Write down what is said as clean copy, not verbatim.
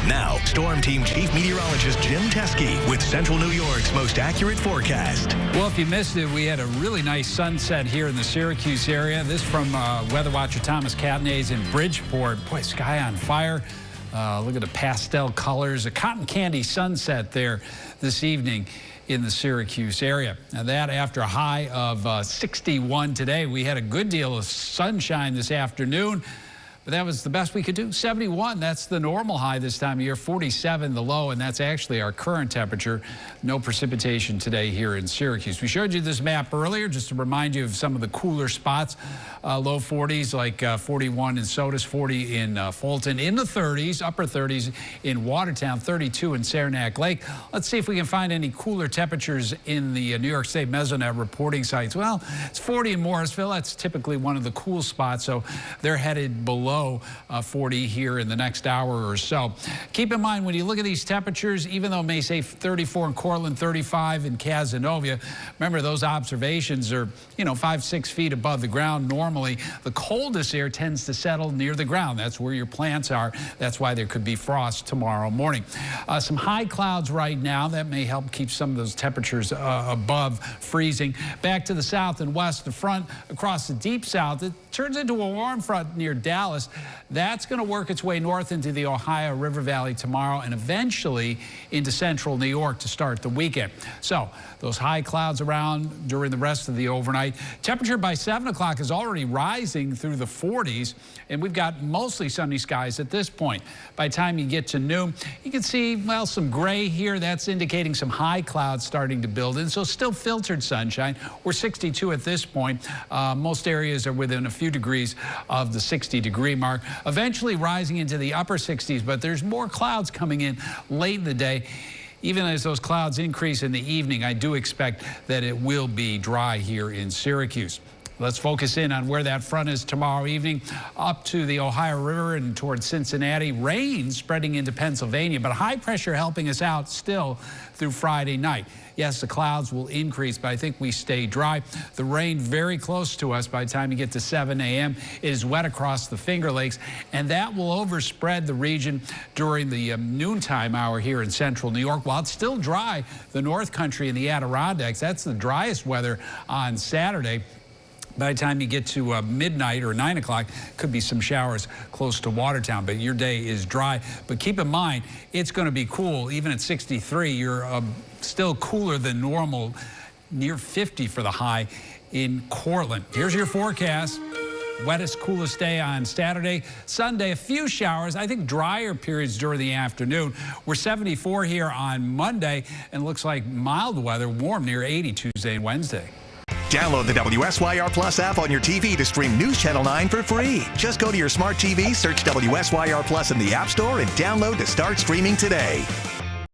Now, Storm Team Chief Meteorologist Jim Teske with Central New York's most accurate forecast. Well, if you missed it, we had a really nice sunset here in the Syracuse area. This from weather watcher Thomas Catanese in Bridgeport. Boy, sky on fire. Look at the pastel colors. A cotton candy sunset there this evening in the Syracuse area. Now that after a high of 61 today. We had a good deal of sunshine this afternoon, but that was the best we could do. 71, that's the normal high this time of year. 47 the low, and that's actually our current temperature. No precipitation today here in Syracuse. We showed you this map earlier just to remind you of some of the cooler spots. Low 40s like 41 in Sodus, 40 in Fulton, in the 30s, upper 30s in Watertown, 32 in Saranac Lake. Let's see if we can find any cooler temperatures in the New York State Mesonet reporting sites. Well, it's 40 in Morrisville. That's typically one of the cool spots, so they're headed below 40 here in the next hour or so. Keep in mind, when you look at these temperatures, even though it may say 34 in Cortland, 35 in Cazenovia, remember those observations are, 5-6 feet above the ground normally. The coldest air tends to settle near the ground. That's where your plants are. That's why there could be frost tomorrow morning. Some high clouds right now. That may help keep some of those temperatures above freezing. Back to the south and west, the front across the deep south, it turns into a warm front near Dallas. That's going to work its way north into the Ohio River Valley tomorrow and eventually into central New York to start the weekend. So those high clouds around during the rest of the overnight. Temperature by 7 o'clock is already rising through the 40s, and we've got mostly sunny skies at this point. By the time you get to noon, you can see, well, some gray here. That's indicating some high clouds starting to build in, so still filtered sunshine. We're 62 at this point. Most areas are within a few degrees of the 60-degree mark, eventually rising into the upper 60s, but there's more clouds coming in late in the day. Even as those clouds increase in the evening, I do expect that it will be dry here in Syracuse. Let's focus in on where that front is tomorrow evening. Up to the Ohio River and towards Cincinnati. Rain spreading into Pennsylvania, but high pressure helping us out still through Friday night. Yes, the clouds will increase, but I think we stay dry. The rain very close to us by the time you get to 7 a.m. It is wet across the Finger Lakes, and that will overspread the region during the noontime hour here in central New York. While it's still dry, the North Country and the Adirondacks, that's the driest weather on Saturday. By the time you get to midnight or 9 o'clock, could be some showers close to Watertown, but your day is dry. But keep in mind, it's going to be cool. Even at 63, you're still cooler than normal, near 50 for the high in Cortland. Here's your forecast. Wettest, coolest day on Saturday. Sunday, a few showers. I think drier periods during the afternoon. We're 74 here on Monday, and looks like mild weather, warm near 80 Tuesday and Wednesday. Download the WSYR Plus app on your TV to stream News Channel 9 for free. Just go to your smart TV, search WSYR Plus in the App Store, and download to start streaming today.